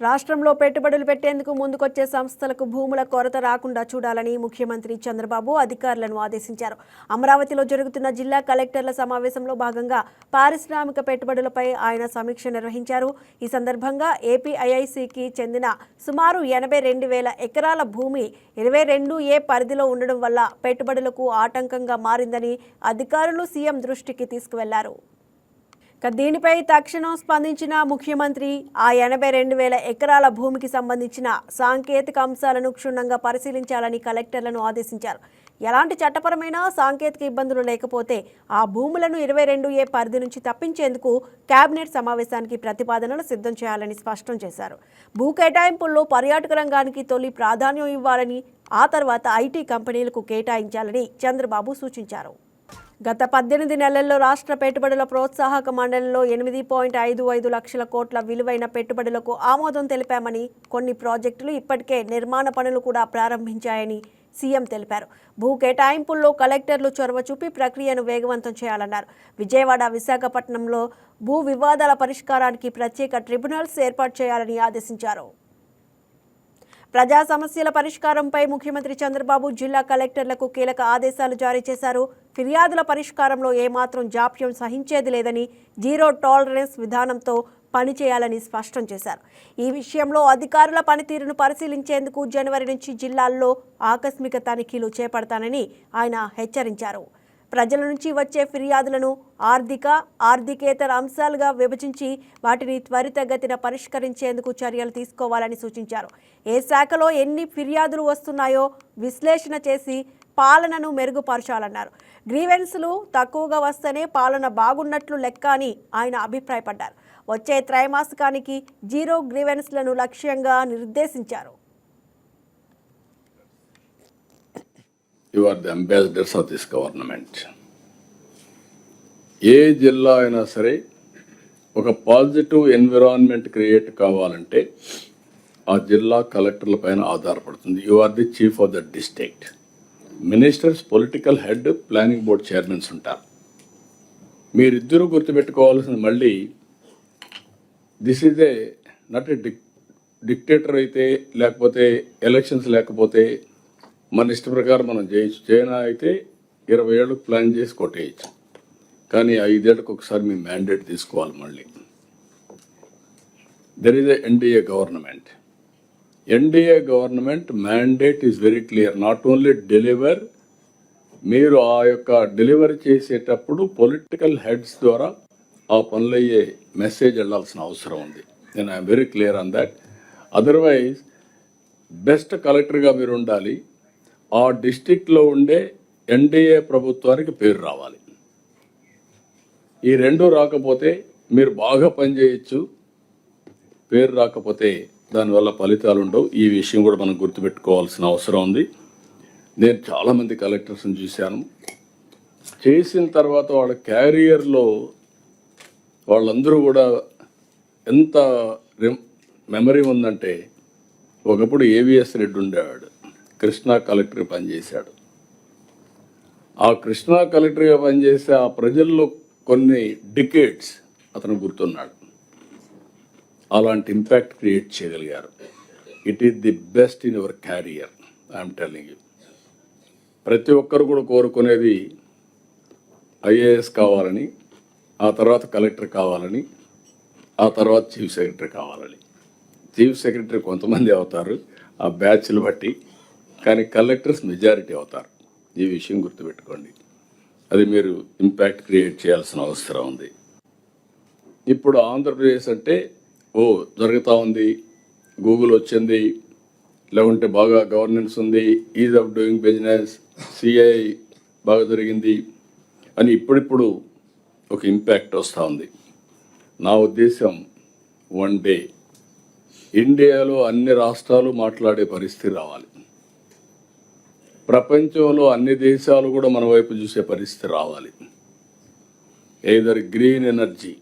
రాష్ట్రంలో పెట్టుబడులు పెట్టేందుకు ముందుకొచ్చే సంస్థలకు భూముల కొరత రాకుండా చూడాలని ముఖ్యమంత్రి చంద్రబాబు అధికారులను ఆదేశించారు. అమరావతిలో జరుగుతున్న జిల్లా కలెక్టర్ల సమావేశంలో భాగంగా పారిశ్రామిక పెట్టుబడులపై ఆయన సమీక్ష నిర్వహించారు. ఈ సందర్భంగా ఏపీఐఐసికి చెందిన సుమారు 82,000 ఎకరాల భూమి 22A పరిధిలో ఉండడం వల్ల పెట్టుబడులకు ఆటంకంగా మారిందని అధికారులు సీఎం దృష్టికి తీసుకువెళ్లారు. దీనిపై తక్షణం స్పందించిన ముఖ్యమంత్రి ఆ 82,000 ఎకరాల భూమికి సంబంధించిన సాంకేతిక అంశాలను క్షుణ్ణంగా పరిశీలించాలని కలెక్టర్లను ఆదేశించారు. ఎలాంటి చట్టపరమైన సాంకేతిక ఇబ్బందులు లేకపోతే ఆ భూములను 22A పరిధి నుంచి తప్పించేందుకు కేబినెట్ సమావేశానికి ప్రతిపాదనలు సిద్ధం చేయాలని స్పష్టం చేశారు. భూ కేటాయింపుల్లో పర్యాటక రంగానికి తొలి ప్రాధాన్యం ఇవ్వాలని, ఆ తర్వాత ఐటీ కంపెనీలకు కేటాయించాలని చంద్రబాబు సూచించారు. గత 18 నెలల్లో రాష్ట్ర పెట్టుబడుల ప్రోత్సాహక మండలిలో 8.55 లక్షల కోట్ల విలువైన పెట్టుబడులకు ఆమోదం తెలిపామని, కొన్ని ప్రాజెక్టులు ఇప్పటికే నిర్మాణ పనులు కూడా ప్రారంభించాయని సీఎం తెలిపారు. భూ కేటాయింపుల్లో కలెక్టర్లు చొరవ చూపి ప్రక్రియను వేగవంతం చేయాలన్నారు. విజయవాడ, విశాఖపట్నంలో భూ వివాదాల పరిష్కారానికి ప్రత్యేక ట్రిబ్యునల్స్ ఏర్పాటు చేయాలని ఆదేశించారు. ప్రజా సమస్యల పరిష్కారంపై ముఖ్యమంత్రి చంద్రబాబు జిల్లా కలెక్టర్లకు కీలక ఆదేశాలు జారీ చేశారు. ఫిర్యాదుల పరిష్కారంలో ఏమాత్రం జాప్యం సహించేది లేదని, జీరో టాలరెన్స్ విధానంతో పనిచేయాలని స్పష్టం చేశారు. ఈ విషయంలో అధికారుల పనితీరును పరిశీలించేందుకు జనవరి నుంచి జిల్లాల్లో ఆకస్మిక తనిఖీలు చేపడతానని ఆయన హెచ్చరించారు. ప్రజల నుంచి వచ్చే ఫిర్యాదులను ఆర్థికేతర అంశాలుగా విభజించి వాటిని త్వరితగతిన పరిష్కరించేందుకు చర్యలు తీసుకోవాలని సూచించారు. ఏ శాఖలో ఎన్ని ఫిర్యాదులు వస్తున్నాయో విశ్లేషణ చేసి పాలనను మెరుగుపరచాలన్నారు. గ్రీవెన్స్లు తక్కువగా వస్తేనే పాలన బాగున్నట్లు లెక్క అని ఆయన అభిప్రాయపడ్డారు. వచ్చే త్రైమాసికానికి జీరో గ్రీవెన్స్లను లక్ష్యంగా నిర్దేశించారు. You are the ambassadors of this government. ఏ జిల్లా అయినా సరే ఒక పాజిటివ్ ఎన్విరాన్మెంట్ క్రియేట్ కావాలంటే ఆ జిల్లా కలెక్టర్ల పైన ఆధారపడుతుంది. You are the chief of the district. Ministers political head, planning board chairmans ఉంటారు. మీరిద్దరూ గుర్తుపెట్టుకోవాల్సింది మళ్ళీ this is a not a dictator అయితే, లేకపోతే ఎలక్షన్స్ లేకపోతే మన ఇష్ట ప్రకారం మనం చేయొచ్చు. చైనా అయితే 20 ఏళ్ళకు ప్లాన్ చేసి కొట్టేయచ్చు, కానీ 5 ఏళ్ళకు ఒకసారి మీ మ్యాండేట్ తీసుకోవాలి. మళ్ళీ there is NDA government. NDA government mandate is very clear. Not only deliver, మీరు ఆ యొక్క డెలివరీ చేసేటప్పుడు పొలిటికల్ హెడ్స్ ద్వారా ఆ పనులయ్యే మెసేజ్ వెళ్ళాల్సిన అవసరం ఉంది. నేను I'm very clear on that. Otherwise best కలెక్టర్గా మీరు ఉండాలి. ఆ డిస్ట్రిక్ట్లో ఉండే ఎన్డీఏ ప్రభుత్వానికి పేరు రావాలి. ఈ రెండు రాకపోతే మీరు బాగా పనిచేయచ్చు, పేరు రాకపోతే దానివల్ల ఫలితాలు ఉండవు. ఈ విషయం కూడా మనం గుర్తుపెట్టుకోవాల్సిన అవసరం ఉంది. నేను చాలామంది కలెక్టర్స్ని చూశాను. చేసిన తర్వాత వాళ్ళ క్యారియర్లో వాళ్ళందరూ కూడా ఎంత మెమరీ ఉందంటే, ఒకప్పుడు ఏవిఎస్ రెడ్డి ఉండేవాడు, కృష్ణా కలెక్టర్గా పనిచేశాడు. ఆ కృష్ణా కలెక్టర్గా పనిచేసే ఆ ప్రజల్లో కొన్ని డికేడ్స్ అతను గుర్తున్నాడు. అలాంటి ఇంపాక్ట్ క్రియేట్ చేయగలిగారు. It is the best in your carrier, I'm telling you. ప్రతి ఒక్కరు కూడా కోరుకునేది ఐఏఎస్ కావాలని, ఆ తర్వాత కలెక్టర్ కావాలని, ఆ తర్వాత చీఫ్ సెక్రటరీ కావాలని. చీఫ్ సెక్రటరీ కొంతమంది అవుతారు ఆ బ్యాచ్లు బట్టి, కానీ కలెక్టర్స్ మెజారిటీ అవుతారు. ఈ విషయం గుర్తుపెట్టుకోండి. అది మీరు ఇంపాక్ట్ క్రియేట్ చేయాల్సిన అవసరం ఉంది. ఇప్పుడు ఆంధ్రప్రదేశ్ అంటే జరుగుతూ ఉంది, గూగుల్ వచ్చింది, లేకుంటే బాగా గవర్నెన్స్ ఉంది, is of doing business, CI బాగా జరిగింది అని ఇప్పుడిప్పుడు ఒక ఇంపాక్ట్ వస్తూ ఉంది. నా ఉద్దేశం వన్ డే ఇండియాలో అన్ని రాష్ట్రాలు మాట్లాడే పరిస్థితి రావాలి. ప్రపంచంలో అన్ని దేశాలు కూడా మన వైపు చూసే పరిస్థితి రావాలి. Either green energy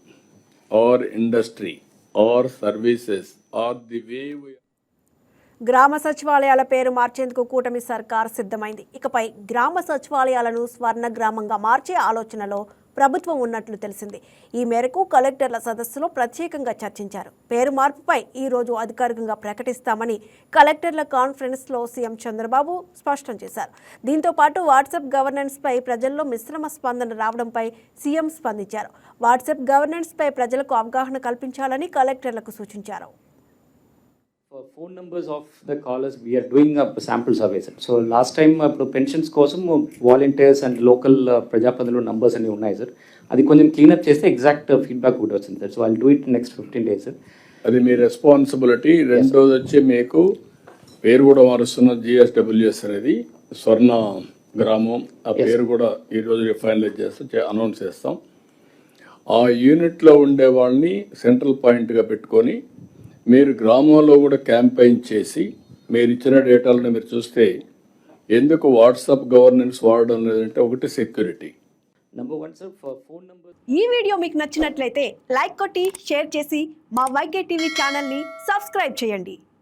or industry or services or the way. గ్రామ సచివాలయాల పేరు మార్చేందుకు కూటమి సర్కార్ సిద్ధమైంది. ఇకపై గ్రామ సచివాలయాలను స్వర్ణ గ్రామంగా మార్చే ఆలోచనలో ప్రభుత్వం ఉన్నట్లు తెలిసింది. ఈ మేరకు కలెక్టర్ల సదస్సులో ప్రత్యేకంగా చర్చించారు. పేరు మార్పుపై ఈ రోజు అధికారికంగా ప్రకటిస్తామని కలెక్టర్ల కాన్ఫరెన్స్లో సీఎం చంద్రబాబు స్పష్టం చేశారు. దీంతో పాటు వాట్సాప్ గవర్నెన్స్ పై ప్రజల్లో మిశ్రమ స్పందన రావడంపై సీఎం స్పందించారు. వాట్సాప్ గవర్నెన్స్ పై ప్రజలకు అవగాహన కల్పించాలని కలెక్టర్లకు సూచించారు. For phone numbers of the callers, we are doing a sample survey. So last time pensions కోసం వాలంటీర్స్ అండ్ లోకల్ ప్రజాప్రతినిధుల నంబర్స్ అన్ని ఉన్నాయి సార్. అది కొంచెం క్లీనప్ చేస్తే ఎగ్జాక్ట్ ఫీడ్బ్యాక్ కూడా వచ్చింది sir. So I do it next 15 days sir. అది మీ రెస్పాన్సిబిలిటీ. రెండోది వచ్చి మీకు పేరు కూడా మారుస్తున్న GSWS అనేది స్వర్ణ గ్రామం, ఆ పేరు కూడా ఈరోజు ఫైనలైజ్ చేస్తాం, అనౌన్స్ చేస్తాం. ఆ యూనిట్లో ఉండే వాళ్ళని సెంట్రల్ పాయింట్గా పెట్టుకొని మీరు గ్రామంలో కూడా క్యాంపెయిన్ చేసి మీరు ఇచ్చిన డేటాలను మీరు చూస్తే ఎందుకు వాట్సాప్ గవర్నెన్స్ వాడడం లేదంటే ఒకటి security. Number 1 sir, for phone numbers. ఈ వీడియో మీకు నచ్చినట్లయితే లైక్ కొట్టి షేర్ చేసి మా వైకే టీవీ ఛానల్ని సబ్స్క్రైబ్ చేయండి.